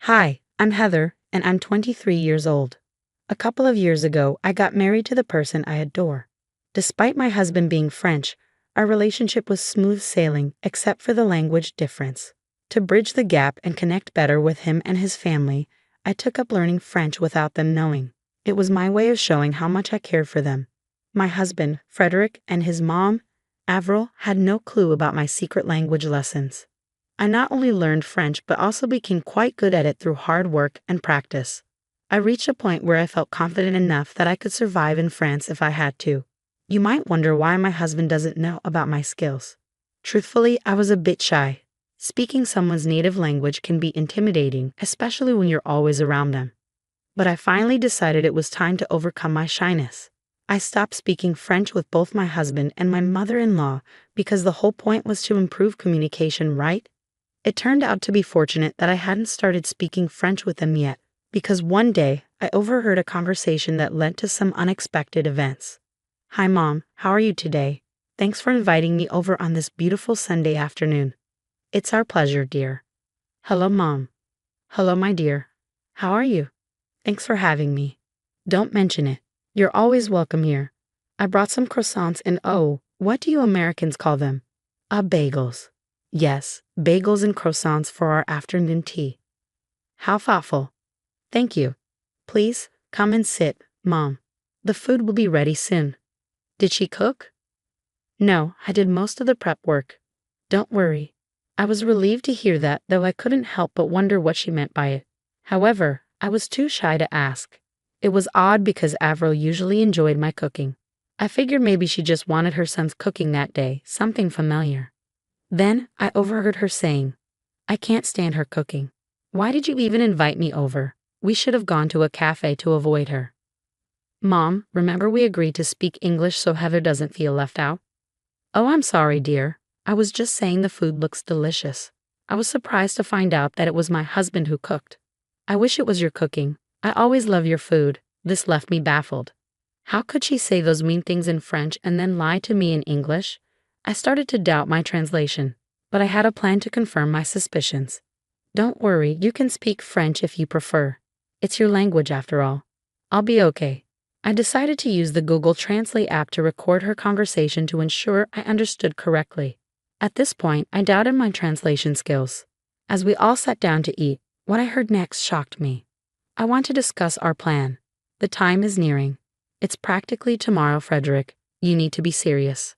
Hi, I'm Heather, and I'm 23 years old. A couple of years ago, I got married to the person I adore. Despite my husband being French, our relationship was smooth sailing except for the language difference. To bridge the gap and connect better with him and his family, I took up learning French without them knowing. It was my way of showing how much I cared for them. My husband, Frederick, and his mom, Avril, had no clue about my secret language lessons. I not only learned French but also became quite good at it through hard work and practice. I reached a point where I felt confident enough that I could survive in France if I had to. You might wonder why my husband doesn't know about my skills. Truthfully, I was a bit shy. Speaking someone's native language can be intimidating, especially when you're always around them. But I finally decided it was time to overcome my shyness. I stopped speaking French with both my husband and my mother-in-law because the whole point was to improve communication, right? It turned out to be fortunate that I hadn't started speaking French with them yet, because one day I overheard a conversation that led to some unexpected events. "Hi, Mom, how are you today? Thanks for inviting me over on this beautiful Sunday afternoon." "It's our pleasure, dear." "Hello, Mom." "Hello, my dear. How are you?" "Thanks for having me." "Don't mention it. You're always welcome here. I brought some croissants and what do you Americans call them?" Bagels." "Yes, bagels and croissants for our afternoon tea." "How thoughtful." "Thank you. Please, come and sit, Mom. The food will be ready soon." "Did she cook?" "No, I did most of the prep work." "Don't worry." I was relieved to hear that, though I couldn't help but wonder what she meant by it. However, I was too shy to ask. It was odd because Avril usually enjoyed my cooking. I figured maybe she just wanted her son's cooking that day, something familiar. Then I overheard her saying, "I can't stand her cooking. Why did you even invite me over? We should have gone to a cafe to avoid her." "Mom, remember we agreed to speak English so Heather doesn't feel left out?" "Oh, I'm sorry, dear. I was just saying the food looks delicious. I was surprised to find out that it was my husband who cooked. I wish it was your cooking. I always love your food." This left me baffled. How could she say those mean things in French and then lie to me in English? I started to doubt my translation, but I had a plan to confirm my suspicions. "Don't worry, you can speak French if you prefer. It's your language after all. I'll be okay." I decided to use the Google Translate app to record her conversation to ensure I understood correctly. At this point, I doubted my translation skills. As we all sat down to eat, what I heard next shocked me. "I want to discuss our plan. The time is nearing. It's practically tomorrow, Frederick. You need to be serious."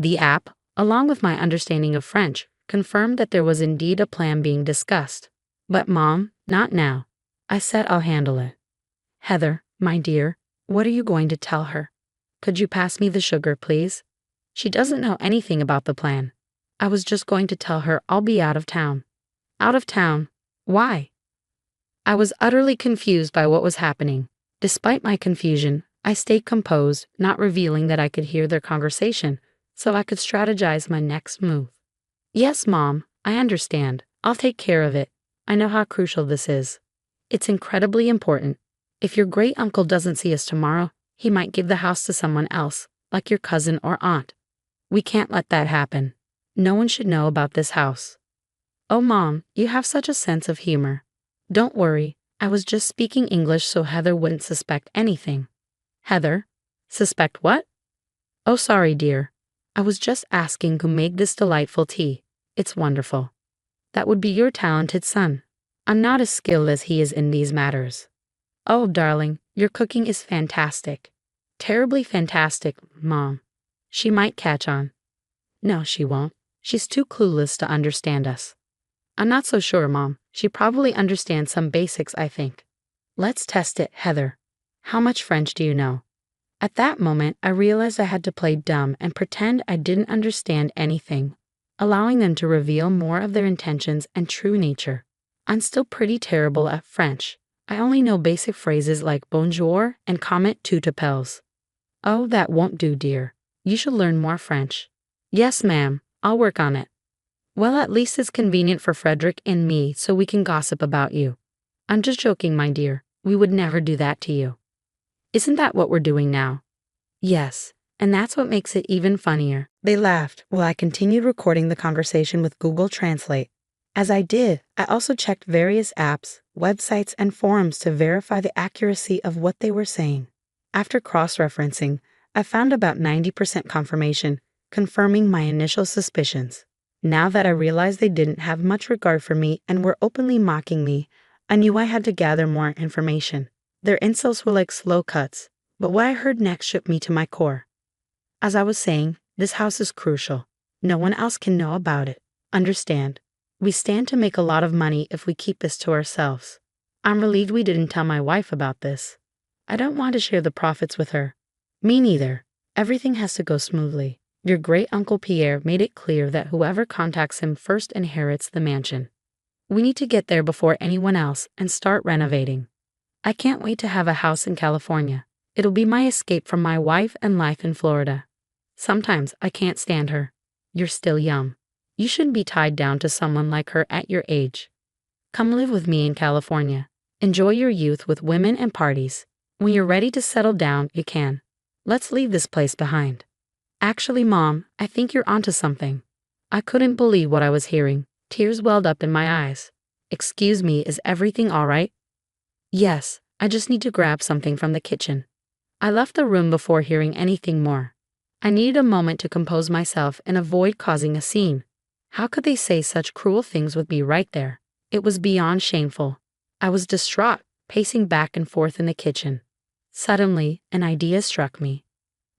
The app, along with my understanding of French, confirmed that there was indeed a plan being discussed. "But Mom, not now." I said I'll handle it. "Heather, my dear, what are you going to tell her? Could you pass me the sugar, please? She doesn't know anything about the plan." "I was just going to tell her I'll be out of town." "Out of town? Why?" I was utterly confused by what was happening. Despite my confusion, I stayed composed, not revealing that I could hear their conversation, so I could strategize my next move. "Yes, Mom, I understand. I'll take care of it. I know how crucial this is. It's incredibly important. If your great-uncle doesn't see us tomorrow, he might give the house to someone else, like your cousin or aunt. We can't let that happen. No one should know about this house." "Oh, Mom, you have such a sense of humor." "Don't worry, I was just speaking English so Heather wouldn't suspect anything." "Heather? Suspect what?" "Oh, sorry, dear. I was just asking who made this delightful tea. It's wonderful." "That would be your talented son. I'm not as skilled as he is in these matters." "Oh, darling, your cooking is fantastic." "Terribly fantastic, Mom. She might catch on." "No, she won't. She's too clueless to understand us." "I'm not so sure, Mom. She probably understands some basics, I think." "Let's test it, Heather. How much French do you know?" At that moment, I realized I had to play dumb and pretend I didn't understand anything, allowing them to reveal more of their intentions and true nature. I'm still pretty terrible at French. I only know basic phrases like bonjour and comment tout appels. "Oh, that won't do, dear. You should learn more French." "Yes, ma'am. I'll work on it." "Well, at least it's convenient for Frederick and me so we can gossip about you." "I'm just joking, my dear. We would never do that to you." "Isn't that what we're doing now?" "Yes, and that's what makes it even funnier." They laughed while I continued recording the conversation with Google Translate. As I did, I also checked various apps, websites, and forums to verify the accuracy of what they were saying. After cross-referencing, I found about 90% confirmation, confirming my initial suspicions. Now that I realized they didn't have much regard for me and were openly mocking me, I knew I had to gather more information. Their insults were like slow cuts, but what I heard next shook me to my core. As I was saying, this house is crucial. No one else can know about it. Understand? We stand to make a lot of money if we keep this to ourselves. I'm relieved we didn't tell my wife about this. I don't want to share the profits with her. Me neither. Everything has to go smoothly. Your great-uncle Pierre made it clear that whoever contacts him first inherits the mansion. We need to get there before anyone else and start renovating. I can't wait to have a house in California. It'll be my escape from my wife and life in Florida. Sometimes I can't stand her. You're still young. You shouldn't be tied down to someone like her at your age. Come live with me in California. Enjoy your youth with women and parties. When you're ready to settle down, you can. Let's leave this place behind. Actually, Mom, I think you're onto something. I couldn't believe what I was hearing. Tears welled up in my eyes. Excuse me, is everything all right? Yes, I just need to grab something from the kitchen. I left the room before hearing anything more. I needed a moment to compose myself and avoid causing a scene. How could they say such cruel things with me right there? It was beyond shameful. I was distraught, pacing back and forth in the kitchen. Suddenly, an idea struck me.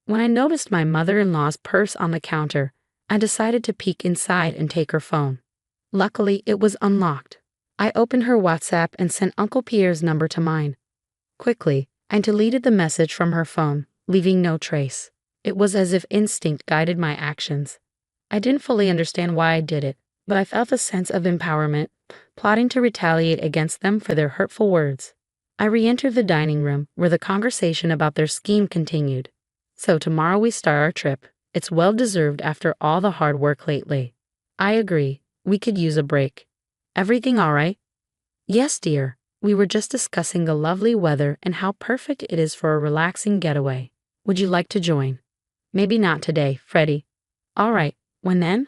When I noticed my mother-in-law's purse on the counter, I decided to peek inside and take her phone. Luckily, it was unlocked. I opened her WhatsApp and sent Uncle Pierre's number to mine. Quickly, I deleted the message from her phone, leaving no trace. It was as if instinct guided my actions. I didn't fully understand why I did it, but I felt a sense of empowerment, plotting to retaliate against them for their hurtful words. I re-entered the dining room, where the conversation about their scheme continued. So tomorrow we start our trip. It's well-deserved after all the hard work lately. I agree. We could use a break. Everything all right? Yes, dear. We were just discussing the lovely weather and how perfect it is for a relaxing getaway. Would you like to join? Maybe not today, Freddie. All right. When then?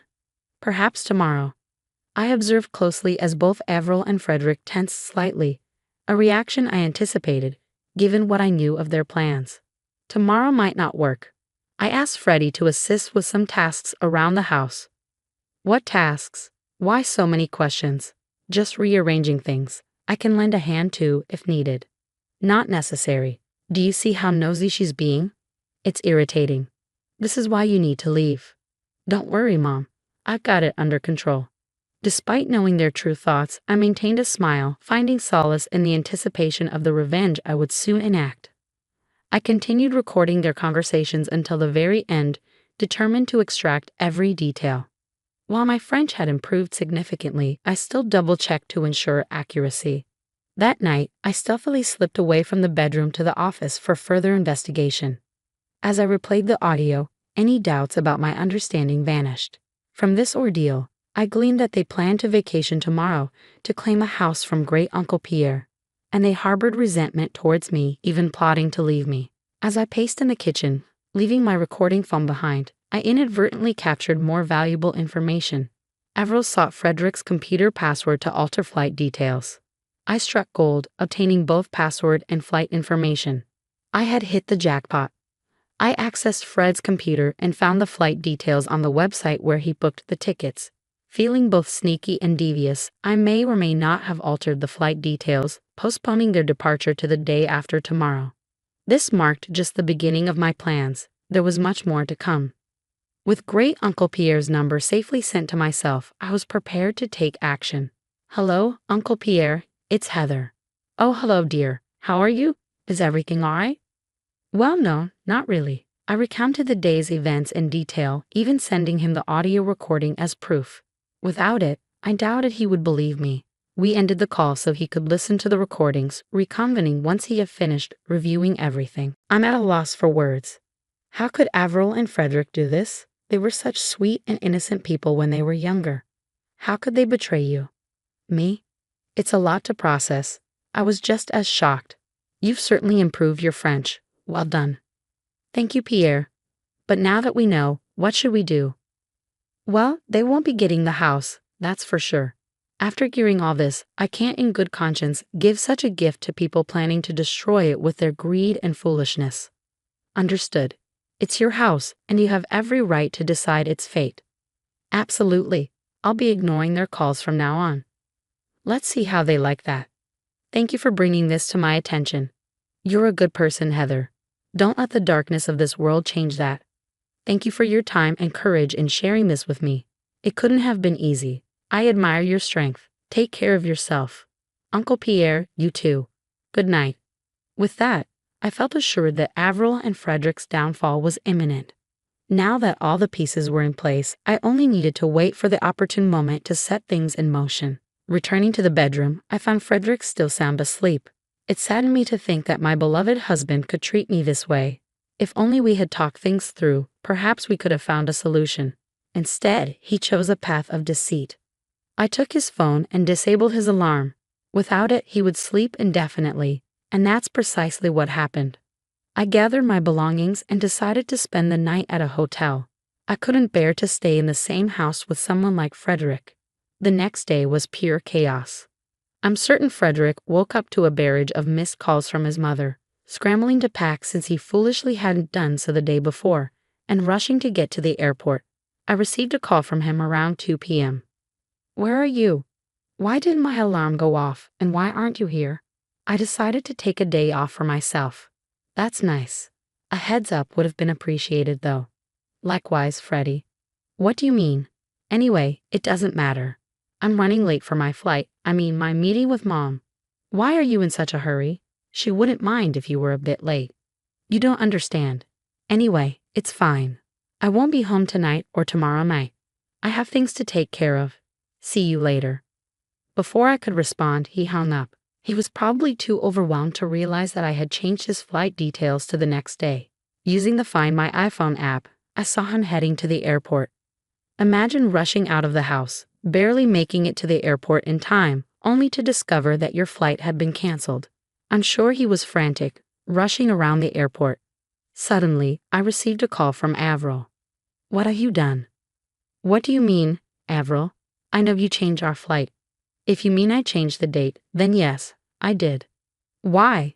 Perhaps tomorrow. I observed closely as both Avril and Frederick tensed slightly, a reaction I anticipated, given what I knew of their plans. Tomorrow might not work. I asked Freddie to assist with some tasks around the house. What tasks? Why so many questions? Just rearranging things. I can lend a hand too, if needed. Not necessary. Do you see how nosy she's being? It's irritating. This is why you need to leave. Don't worry, Mom. I've got it under control. Despite knowing their true thoughts, I maintained a smile, finding solace in the anticipation of the revenge I would soon enact. I continued recording their conversations until the very end, determined to extract every detail. While my French had improved significantly, I still double-checked to ensure accuracy. That night, I stealthily slipped away from the bedroom to the office for further investigation. As I replayed the audio, any doubts about my understanding vanished. From this ordeal, I gleaned that they planned to vacation tomorrow to claim a house from Great-Uncle Pierre, and they harbored resentment towards me, even plotting to leave me. As I paced in the kitchen, leaving my recording phone behind, I inadvertently captured more valuable information. Avril sought Frederick's computer password to alter flight details. I struck gold, obtaining both password and flight information. I had hit the jackpot. I accessed Fred's computer and found the flight details on the website where he booked the tickets. Feeling both sneaky and devious, I may or may not have altered the flight details, postponing their departure to the day after tomorrow. This marked just the beginning of my plans. There was much more to come. With Great-Uncle Pierre's number safely sent to myself, I was prepared to take action. Hello, Uncle Pierre, it's Heather. Oh, hello, dear. How are you? Is everything all right? Well, no, not really. I recounted the day's events in detail, even sending him the audio recording as proof. Without it, I doubted he would believe me. We ended the call so he could listen to the recordings, reconvening once he had finished reviewing everything. I'm at a loss for words. How could Avril and Frederick do this? They were such sweet and innocent people when they were younger. How could they betray you? Me? It's a lot to process. I was just as shocked. You've certainly improved your French. Well done. Thank you, Pierre. But now that we know, what should we do? Well, they won't be getting the house, that's for sure. After hearing all this, I can't in good conscience give such a gift to people planning to destroy it with their greed and foolishness. Understood. It's your house, and you have every right to decide its fate. Absolutely. I'll be ignoring their calls from now on. Let's see how they like that. Thank you for bringing this to my attention. You're a good person, Heather. Don't let the darkness of this world change that. Thank you for your time and courage in sharing this with me. It couldn't have been easy. I admire your strength. Take care of yourself. Uncle Pierre, you too. Good night. With that, I felt assured that Avril and Frederick's downfall was imminent. Now that all the pieces were in place, I only needed to wait for the opportune moment to set things in motion. Returning to the bedroom, I found Frederick still sound asleep. It saddened me to think that my beloved husband could treat me this way. If only we had talked things through, perhaps we could have found a solution. Instead, he chose a path of deceit. I took his phone and disabled his alarm. Without it, he would sleep indefinitely, and that's precisely what happened. I gathered my belongings and decided to spend the night at a hotel. I couldn't bear to stay in the same house with someone like Frederick. The next day was pure chaos. I'm certain Frederick woke up to a barrage of missed calls from his mother, scrambling to pack since he foolishly hadn't done so the day before, and rushing to get to the airport. I received a call from him around 2 p.m. Where are you? Why didn't my alarm go off, and why aren't you here? I decided to take a day off for myself. That's nice. A heads up would have been appreciated, though. Likewise, Freddie. What do you mean? Anyway, it doesn't matter. I'm running late for my flight, my meeting with Mom. Why are you in such a hurry? She wouldn't mind if you were a bit late. You don't understand. Anyway, it's fine. I won't be home tonight or tomorrow night. I have things to take care of. See you later. Before I could respond, he hung up. He was probably too overwhelmed to realize that I had changed his flight details to the next day. Using the Find My iPhone app, I saw him heading to the airport. Imagine rushing out of the house, barely making it to the airport in time, only to discover that your flight had been canceled. I'm sure he was frantic, rushing around the airport. Suddenly, I received a call from Avril. What have you done? What do you mean, Avril? I know you changed our flight. If you mean I changed the date, then yes, I did. Why?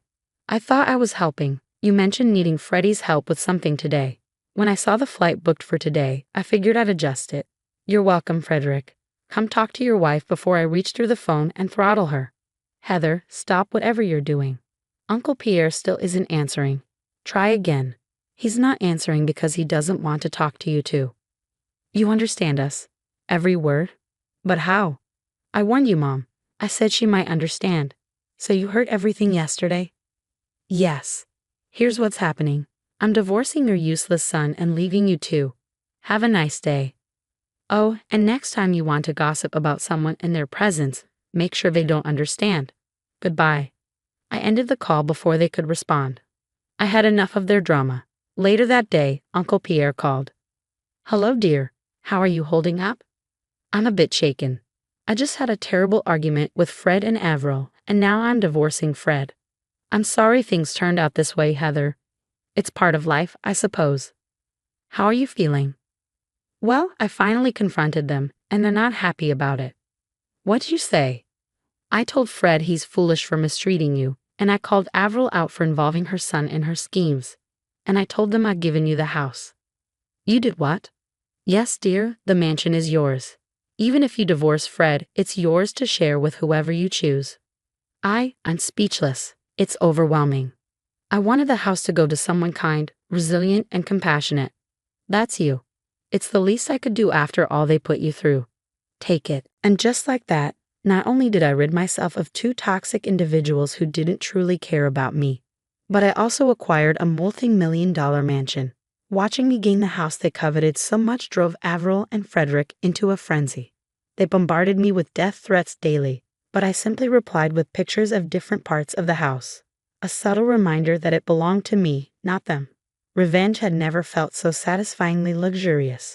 I thought I was helping. You mentioned needing Freddie's help with something today. When I saw the flight booked for today, I figured I'd adjust it. You're welcome, Frederick. Come talk to your wife before I reach through the phone and throttle her. Heather, stop whatever you're doing. Uncle Pierre still isn't answering. Try again. He's not answering because he doesn't want to talk to you too. You understand us? Every word? But how? I warned you, Mom. I said she might understand. So you heard everything yesterday? Yes. Here's what's happening. I'm divorcing your useless son and leaving you too. Have a nice day. Oh, and next time you want to gossip about someone in their presence, make sure they don't understand. Goodbye. I ended the call before they could respond. I had enough of their drama. Later that day, Uncle Pierre called. Hello, dear. How are you holding up? I'm a bit shaken. I just had a terrible argument with Fred and Avril, and now I'm divorcing Fred. I'm sorry things turned out this way, Heather. It's part of life, I suppose. How are you feeling? Well, I finally confronted them, and they're not happy about it. What'd you say? I told Fred he's foolish for mistreating you, and I called Avril out for involving her son in her schemes. And I told them I'd given you the house. You did what? Yes, dear, the mansion is yours. Even if you divorce Fred, it's yours to share with whoever you choose. I'm speechless. It's overwhelming. I wanted the house to go to someone kind, resilient, and compassionate. That's you. It's the least I could do after all they put you through. Take it. And just like that, not only did I rid myself of two toxic individuals who didn't truly care about me, but I also acquired a multi-million-dollar mansion. Watching me gain the house they coveted so much drove Avril and Frederick into a frenzy. They bombarded me with death threats daily, but I simply replied with pictures of different parts of the house. A subtle reminder that it belonged to me, not them. Revenge had never felt so satisfyingly luxurious.